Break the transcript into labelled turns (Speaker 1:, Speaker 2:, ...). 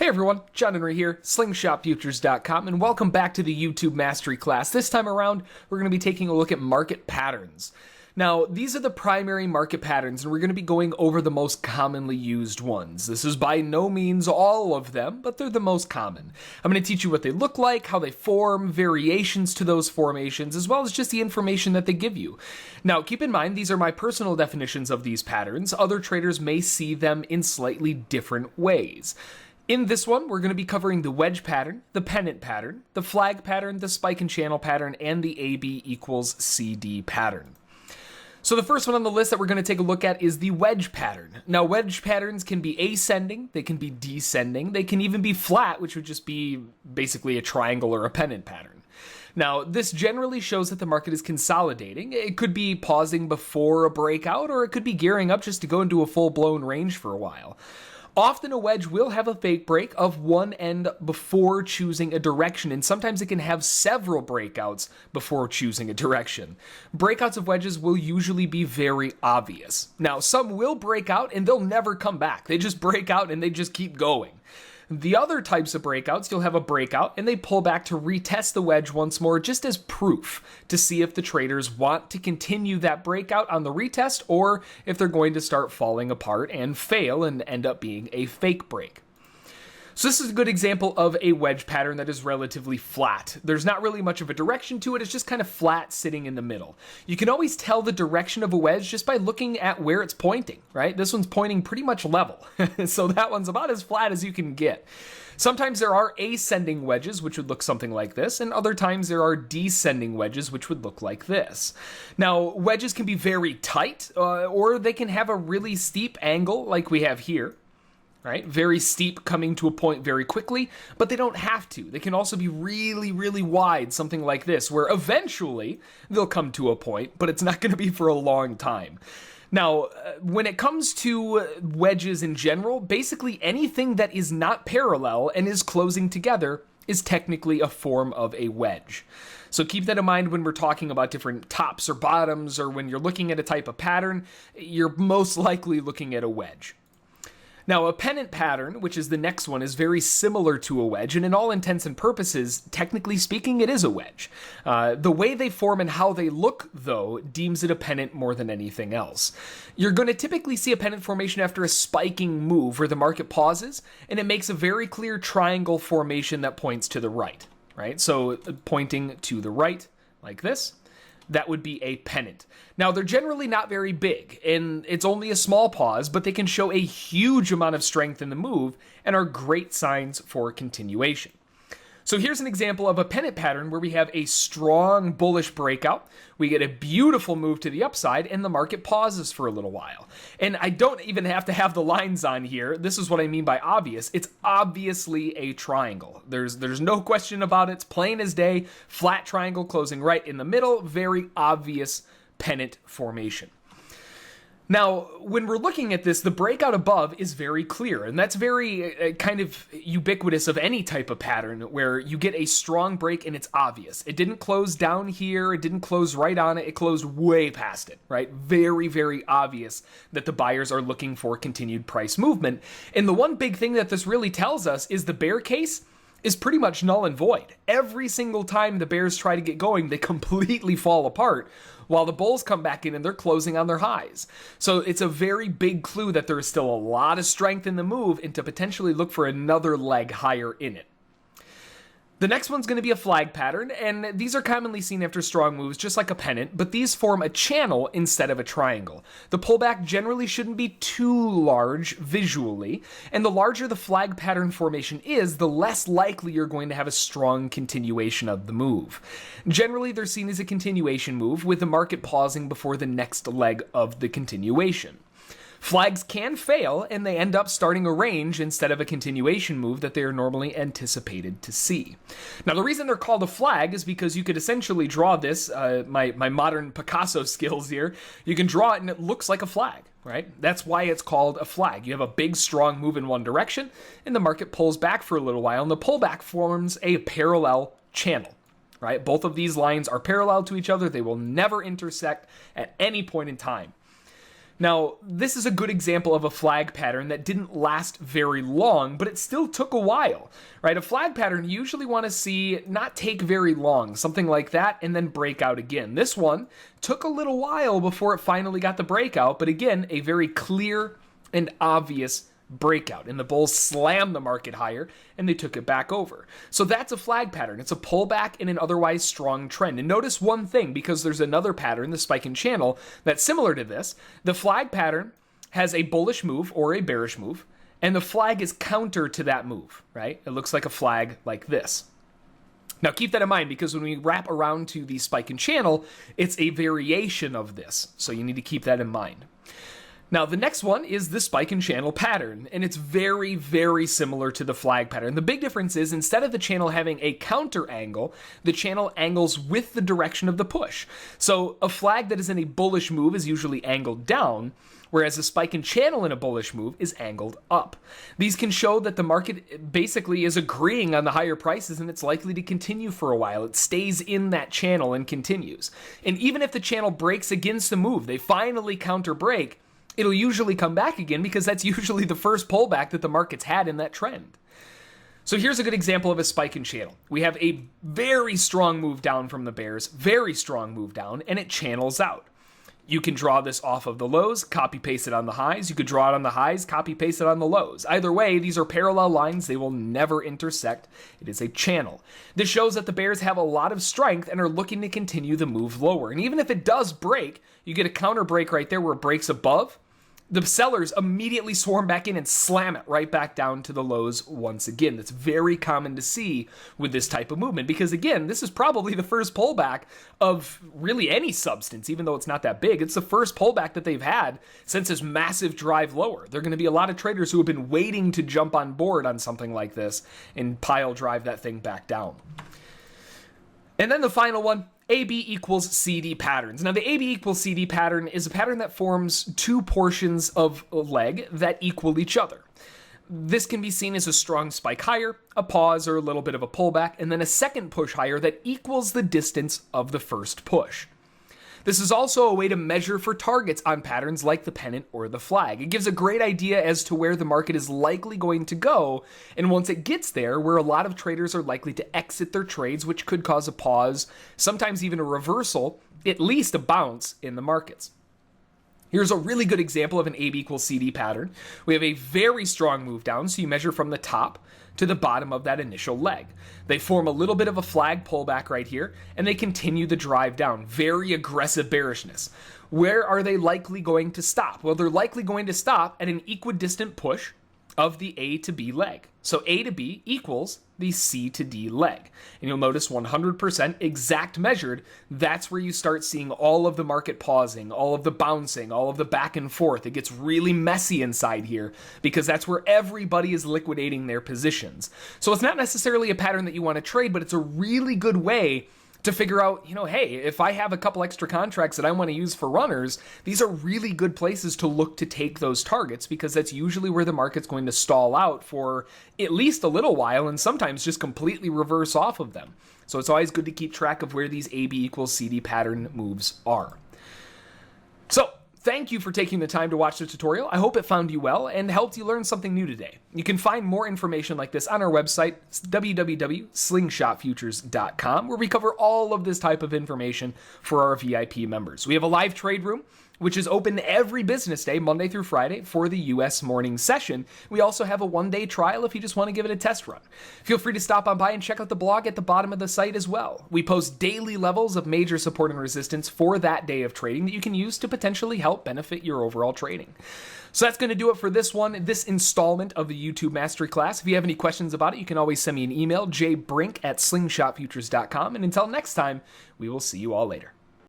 Speaker 1: Hey everyone, John Henry here, slingshotfutures.com, and welcome back to the YouTube Mastery class. This time around, we're going to be taking a look at market patterns. Now, these are the primary market patterns, and we're going to be going over the most commonly used ones. This is by no means all of them, but they're the most common. I'm going to teach you what they look like, how they form, variations to those formations, as well as just the information that they give you. Now, keep in mind, these are my personal definitions of these patterns. Other traders may see them in slightly different ways. In this one, we're going to be covering the wedge pattern, the pennant pattern, the flag pattern, the spike and channel pattern, and the AB equals CD pattern. So the first one on the list that we're going to take a look at is the wedge pattern. Now, wedge patterns can be ascending, they can be descending, they can even be flat, which would just be basically a triangle or a pennant pattern. Now, this generally shows that the market is consolidating. It could be pausing before a breakout, or it could be gearing up just to go into a full-blown range for a while. Often a wedge will have a fake break of one end before choosing a direction, and sometimes it can have several breakouts before choosing a direction. Breakouts of wedges will usually be very obvious. Now, some will break out and they'll never come back. They just break out and they just keep going. The other types of breakouts, you'll have a breakout and they pull back to retest the wedge once more just as proof to see if the traders want to continue that breakout on the retest or if they're going to start falling apart and fail and end up being a fake break. So this is a good example of a wedge pattern that is relatively flat. There's not really much of a direction to it, it's just kind of flat sitting in the middle. You can always tell the direction of a wedge just by looking at where it's pointing, right? This one's pointing pretty much level, so that one's about as flat as you can get. Sometimes there are ascending wedges, which would look something like this, and other times there are descending wedges, which would look like this. Now, wedges can be very tight, or they can have a really steep angle like we have here. Right? Very steep, coming to a point very quickly, but they don't have to. They can also be really, really wide, something like this, where eventually they'll come to a point, but it's not going to be for a long time. Now, when it comes to wedges in general, basically anything that is not parallel and is closing together is technically a form of a wedge. So keep that in mind when we're talking about different tops or bottoms, or when you're looking at a type of pattern, you're most likely looking at a wedge. Now, a pennant pattern, which is the next one, is very similar to a wedge, and in all intents and purposes, technically speaking, it is a wedge. The way they form and how they look, though, deems it a pennant more than anything else. You're going to typically see a pennant formation after a spiking move where the market pauses, and it makes a very clear triangle formation that points to the right, right? So pointing to the right, like this. That would be a pennant. Now, they're generally not very big, and it's only a small pause, but they can show a huge amount of strength in the move and are great signs for continuation. So here's an example of a pennant pattern where we have a strong bullish breakout. We get a beautiful move to the upside, and the market pauses for a little while. And I don't even have to have the lines on here. This is what I mean by obvious. It's obviously a triangle. There's no question about it. It's plain as day. Flat triangle closing right in the middle. Very obvious pennant formation. Now, when we're looking at this, the breakout above is very clear, and that's very kind of ubiquitous of any type of pattern where you get a strong break and it's obvious. It didn't close down here, it didn't close right on it, it closed way past it, right? Very, very obvious that the buyers are looking for continued price movement. And the one big thing that this really tells us is the bear case is pretty much null and void. Every single time the bears try to get going, they completely fall apart, while the bulls come back in and they're closing on their highs. So it's a very big clue that there is still a lot of strength in the move and to potentially look for another leg higher in it. The next one's going to be a flag pattern, and these are commonly seen after strong moves, just like a pennant, but these form a channel instead of a triangle. The pullback generally shouldn't be too large visually, and the larger the flag pattern formation is, the less likely you're going to have a strong continuation of the move. Generally, they're seen as a continuation move, with the market pausing before the next leg of the continuation. Flags can fail, and they end up starting a range instead of a continuation move that they are normally anticipated to see. Now, the reason they're called a flag is because you could essentially draw this, my modern Picasso skills here, you can draw it and it looks like a flag, right? That's why it's called a flag. You have a big, strong move in one direction, and the market pulls back for a little while, and the pullback forms a parallel channel. Right? Both of these lines are parallel to each other. They will never intersect at any point in time. Now, this is a good example of a flag pattern that didn't last very long, but it still took a while, right? A flag pattern you usually want to see not take very long, something like that, and then break out again. This one took a little while before it finally got the breakout, but again, a very clear and obvious breakout, and the bulls slammed the market higher and they took it back over. So that's a flag pattern. It's a pullback in an otherwise strong trend. And notice one thing, because there's another pattern, the spike and channel, that's similar to this. The flag pattern has a bullish move or a bearish move, and the flag is counter to that move, right? It looks like a flag like this. Now keep that in mind, because when we wrap around to the spike and channel, it's a variation of this. So you need to keep that in mind. Now, the next one is the spike and channel pattern, and it's very, very similar to the flag pattern. The big difference is, instead of the channel having a counter angle, the channel angles with the direction of the push. So a flag that is in a bullish move is usually angled down, whereas a spike and channel in a bullish move is angled up. These can show that the market basically is agreeing on the higher prices, and it's likely to continue for a while. It stays in that channel and continues. And even if the channel breaks against the move, they finally counter break, it'll usually come back again, because that's usually the first pullback that the market's had in that trend. So here's a good example of a spike and channel. We have a very strong move down from the bears, very strong move down, and it channels out. You can draw this off of the lows, copy paste it on the highs. You could draw it on the highs, copy paste it on the lows. Either way, these are parallel lines. They will never intersect. It is a channel. This shows that the bears have a lot of strength and are looking to continue the move lower. And even if it does break, you get a counter break right there where it breaks above. The sellers immediately swarm back in and slam it right back down to the lows once again. That's very common to see with this type of movement, because again, this is probably the first pullback of really any substance, even though it's not that big. It's the first pullback that they've had since this massive drive lower. There are going to be a lot of traders who have been waiting to jump on board on something like this and pile drive that thing back down. And then the final one, AB equals CD patterns. Now, the AB equals CD pattern is a pattern that forms two portions of a leg that equal each other. This can be seen as a strong spike higher, a pause, or a little bit of a pullback, and then a second push higher that equals the distance of the first push. This is also a way to measure for targets on patterns like the pennant or the flag. It gives a great idea as to where the market is likely going to go, and once it gets there, where a lot of traders are likely to exit their trades, which could cause a pause, sometimes even a reversal, at least a bounce in the markets. Here's a really good example of an AB equals CD pattern. We have a very strong move down, so you measure from the top to the bottom of that initial leg. They form a little bit of a flag pullback right here, and they continue the drive down. Very aggressive bearishness. Where are they likely going to stop? Well, they're likely going to stop at an equidistant push of the A to B leg. So A to B equals the C to D leg. And you'll notice 100% exact measured. That's where you start seeing all of the market pausing, all of the bouncing, all of the back and forth. It gets really messy inside here, because that's where everybody is liquidating their positions. So it's not necessarily a pattern that you want to trade, but it's a really good way to figure out, hey, if I have a couple extra contracts that I want to use for runners, these are really good places to look to take those targets, because that's usually where the market's going to stall out for at least a little while, and sometimes just completely reverse off of them. So it's always good to keep track of where these AB equals CD pattern moves are. So thank you for taking the time to watch the tutorial. I hope it found you well and helped you learn something new today. You can find more information like this on our website, www.slingshotfutures.com, where we cover all of this type of information for our VIP members. We have a live trade room, which is open every business day, Monday through Friday, for the U.S. morning session. We also have a one-day trial if you just want to give it a test run. Feel free to stop on by and check out the blog at the bottom of the site as well. We post daily levels of major support and resistance for that day of trading that you can use to potentially help benefit your overall trading. So that's going to do it for this installment of the YouTube Mastery Class. If you have any questions about it, you can always send me an email, jbrink@slingshotfutures.com. And until next time, we will see you all later.